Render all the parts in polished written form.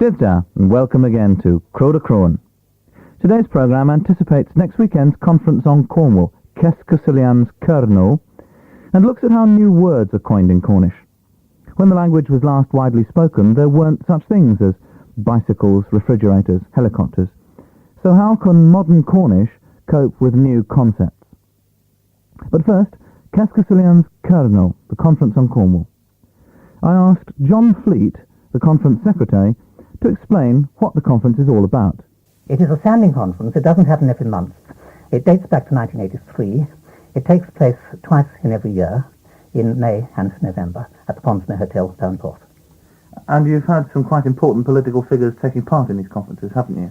Shivda, and welcome again to Kroeder Kroghen. Today's programme anticipates next weekend's conference on Cornwall, Kernewek, and looks at how new words are coined in Cornish. When the language was last widely spoken, there weren't such things as bicycles, refrigerators, helicopters. So how can modern Cornish cope with new concepts? But first, Kernewek, the conference on Cornwall. I asked John Fleet, the conference secretary, to explain what the conference is all about. It is a standing conference. It doesn't happen every month. It dates back to 1983. It takes place twice in every year, in May and November, at the Pondsmere Hotel, Downporth. And you've had some quite important political figures taking part in these conferences, haven't you?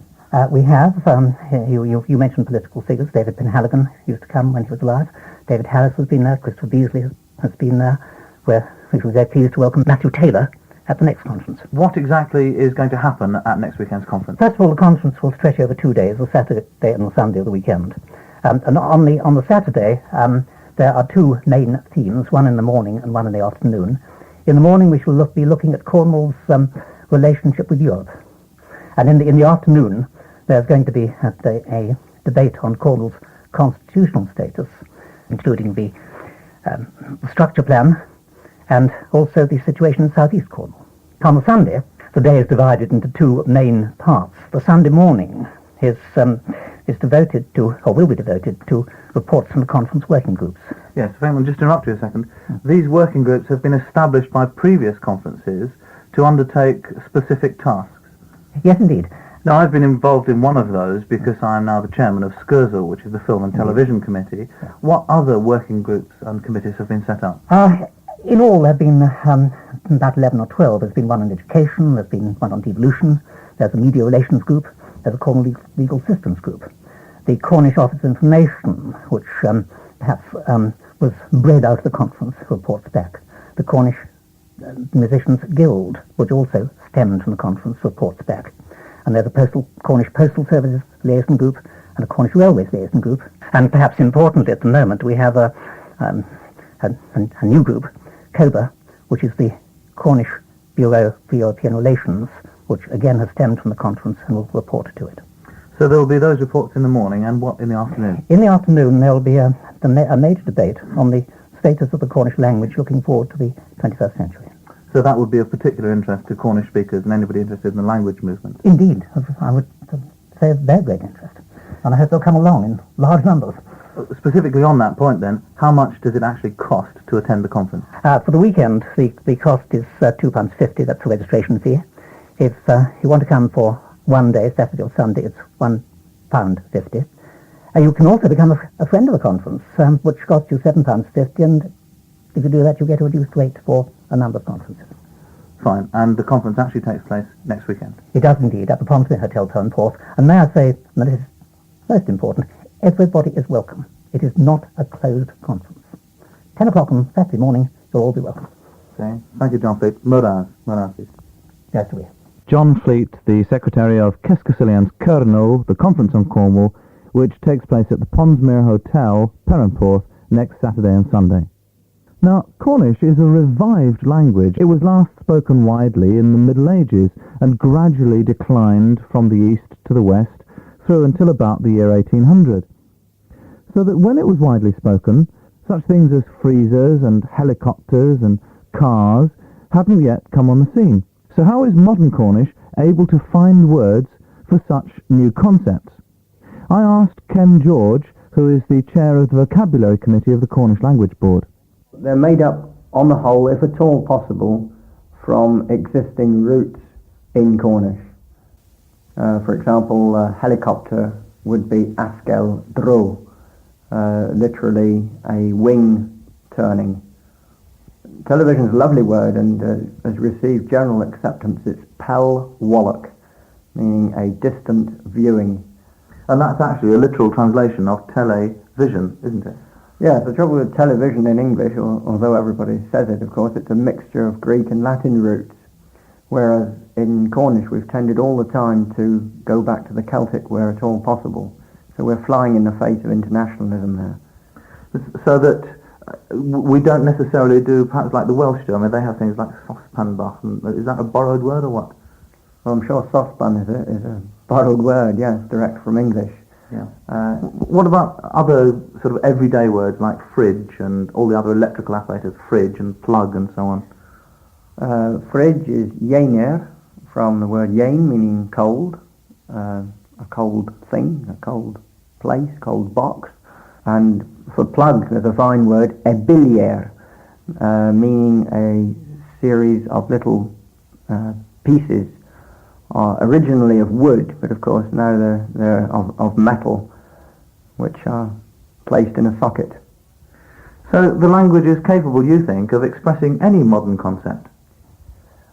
We have. You mentioned political figures. David Penhaligon used to come when he was alive. David Harris has been there. Christopher Beasley has been there. We were very pleased to welcome Matthew Taylor at the next conference. What exactly is going to happen at next weekend's conference? First of all, the conference will stretch over 2 days, the Saturday and the Sunday of the weekend. And on the Saturday, there are two main themes, one in the morning and one in the afternoon. In the morning, we shall be looking at Cornwall's relationship with Europe. And in the afternoon, there's going to be a debate on Cornwall's constitutional status, including the structure plan and also the situation in southeast Cornwall. On the Sunday, the day is divided into two main parts. The Sunday morning is devoted to, or will be devoted to, reports from the conference working groups. Yes, if I can just interrupt you a second. These working groups have been established by previous conferences to undertake specific tasks. Yes, indeed. Now, I've been involved in one of those because I am now the chairman of SCURSL, which is the Film and Television Committee. Yeah. What other working groups and committees have been set up? In all, there have been about 11 or 12. There's been one on education, there's been one on devolution, there's a media relations group, there's a Cornwall legal systems group. The Cornish Office of Information, which perhaps was bred out of the conference, reports back. The Cornish Musicians Guild, which also stemmed from the conference, reports back. And there's a Cornish Postal Services liaison group and a Cornish Railways liaison group. And perhaps importantly at the moment, we have a new group, COBA, which is the Cornish Bureau for European Relations, which again has stemmed from the conference and will report to it. So there will be those reports in the morning, and what in the afternoon? In the afternoon there will be a major debate on the status of the Cornish language looking forward to the 21st century. So that would be of particular interest to Cornish speakers and anybody interested in the language movement? Indeed, I would say of very great interest. And I hope they'll come along in large numbers. Specifically on that point then, how much does it actually cost to attend the conference? For the weekend, the cost is £2.50, that's the registration fee. If you want to come for 1 day, Saturday or Sunday, it's £1.50. You can also become a friend of the conference, which costs you £7.50, and if you do that, you get a reduced rate for a number of conferences. Fine, and the conference actually takes place next weekend? It does indeed, at the Pondsmere Hotel, Downporth. And may I say, and this is most important, everybody is welcome. It is not a closed conference. 10 o'clock on Saturday morning, you'll all be welcome. Okay. Thank you, John Fleet. Moraz, please. Yes, we. John Fleet, the Secretary of Kernewek, the conference on Cornwall, which takes place at the Pondsmere Hotel, Downporth, next Saturday and Sunday. Now, Cornish is a revived language. It was last spoken widely in the Middle Ages and gradually declined from the east to the west through until about the year 1800. So that when it was widely spoken, such things as freezers and helicopters and cars hadn't yet come on the scene. So how is modern Cornish able to find words for such new concepts? I asked Ken George, who is the chair of the Vocabulary Committee of the Cornish Language Board. They're made up, on the whole, if at all possible, from existing roots in Cornish. For example, helicopter would be askel dro, literally a wing turning. Television is a lovely word and has received general acceptance. It's pel wallach, meaning a distant viewing. And that's actually a literal translation of television, isn't it? Yeah, the trouble with television in English, although everybody says it, of course, it's a mixture of Greek and Latin roots, whereas in Cornish we've tended all the time to go back to the Celtic where at all possible. So we're flying in the face of internationalism there. So that we don't necessarily do perhaps like the Welsh do. I mean, they have things like saucepan bath. Is that a borrowed word or what? Well, I'm sure saucepan is a borrowed word, yes, direct from English. Yeah. What about other sort of everyday words like fridge and all the other electrical apparatus, fridge and plug and so on? Fridge is yener, from the word yen, meaning cold, a cold thing, a cold place, cold box. And for plug, there's a fine word, ebilier, meaning a series of little pieces, originally of wood, but of course now they're of metal, which are placed in a socket. So the language is capable, you think, of expressing any modern concept?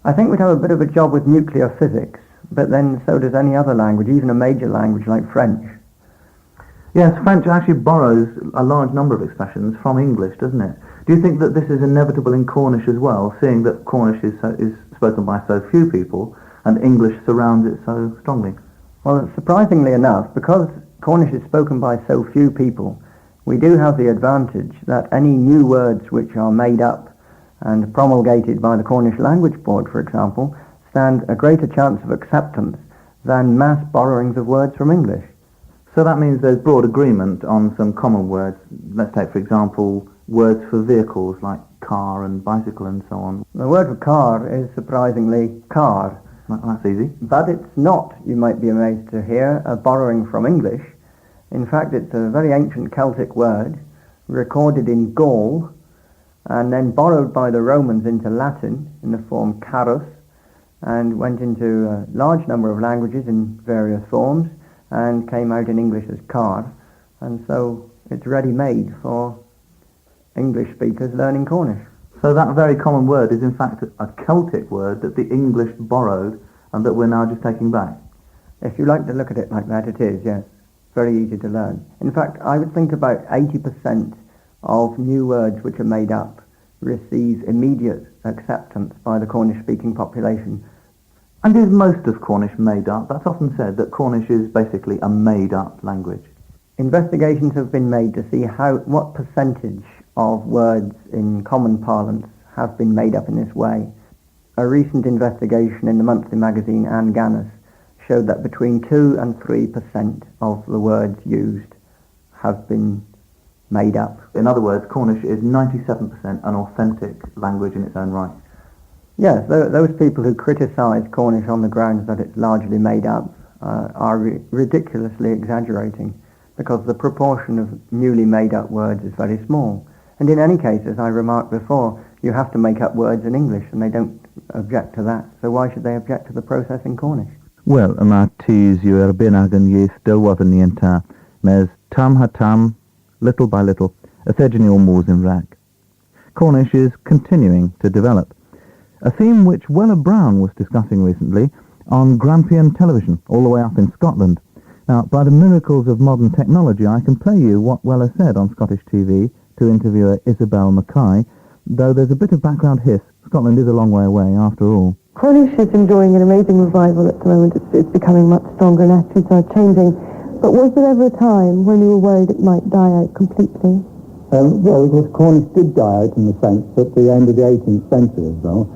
I think we'd have a bit of a job with nuclear physics, but then so does any other language, even a major language like French. Yes, French actually borrows a large number of expressions from English, doesn't it? Do you think that this is inevitable in Cornish as well, seeing that Cornish is spoken by so few people and English surrounds it so strongly? Well, surprisingly enough, because Cornish is spoken by so few people, we do have the advantage that any new words which are made up and promulgated by the Cornish Language Board, for example, stand a greater chance of acceptance than mass borrowings of words from English. So that means there's broad agreement on some common words. Let's take, for example, words for vehicles like car and bicycle and so on. The word for car is surprisingly car. That's easy. But it's not, you might be amazed to hear, a borrowing from English. In fact, it's a very ancient Celtic word, recorded in Gaul, and then borrowed by the Romans into Latin in the form carus, and went into a large number of languages in various forms, and came out in English as car, and so it's ready-made for English speakers learning Cornish. So that very common word is in fact a Celtic word that the English borrowed and that we're now just taking back? If you like to look at it like that, it is, yes. Very easy to learn. In fact, I would think about 80% of new words which are made up receive immediate acceptance by the Cornish-speaking population. And is most of Cornish made up? That's often said that Cornish is basically a made-up language. Investigations have been made to see what percentage of words in common parlance have been made up in this way. A recent investigation in the monthly magazine Anne Gannis showed that between 2 and 3% of the words used have been made up. In other words, Cornish is 97% an authentic language in its own right. Yes, those people who criticise Cornish on the grounds that it's largely made up are ridiculously exaggerating, because the proportion of newly made up words is very small. And in any case, as I remarked before, you have to make up words in English, and they don't object to that. So why should they object to the process in Cornish? Well, yma tis yw erbyn ag yn ieith dylwodd yn ienta, mes tam ha tam, little by little, a thegyn o moors in rag. Cornish is continuing to develop. A theme which Wella Brown was discussing recently on Grampian television, all the way up in Scotland. Now, by the miracles of modern technology, I can play you what Wella said on Scottish TV to interviewer Isabel Mackay, though there's a bit of background hiss. Scotland is a long way away, after all. Cornish is enjoying an amazing revival at the moment. It's becoming much stronger and attitudes are changing. But was there ever a time when you were worried it might die out completely? Well, of course, Cornish did die out in the sense at the end of the 18th century as well.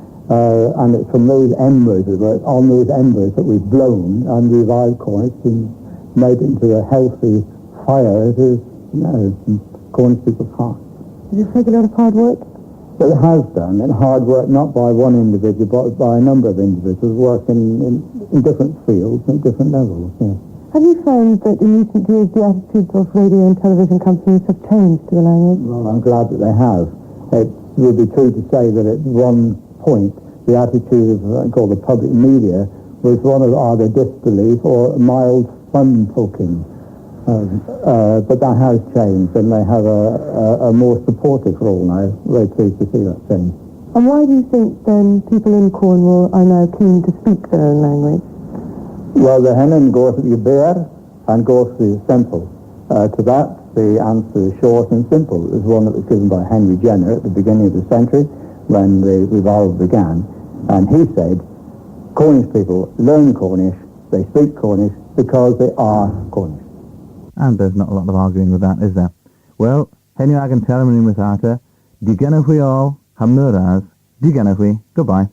And it's from those embers, on those embers that we've blown and revived Cornish and made it into a healthy fire. It is, Cornish people's heart. Did it take a lot of hard work? But it has done, and hard work not by one individual, but by a number of individuals working in different fields and different levels. Yeah. Have you found that in recent years the attitudes of radio and television companies have changed to the language? Well, I'm glad that they have. It would be true to say that at one point the attitude of what I call the public media was one of either disbelief or mild fun-poking. But that has changed, and they have a more supportive role now. Very pleased to see that change. And why do you think then people in Cornwall are now keen to speak their own language? Well, the Henan goes to bear and goes to simple. To that, the answer is short and simple. It was one that was given by Henry Jenner at the beginning of the century when the revival began. And he said, Cornish people learn Cornish, they speak Cornish because they are Cornish. And there's not a lot of arguing with that, is there? Well, hen yw ag yn termyn unwaith ata, di gennych wy all, ham nyr as, di gennych wy, goodbye.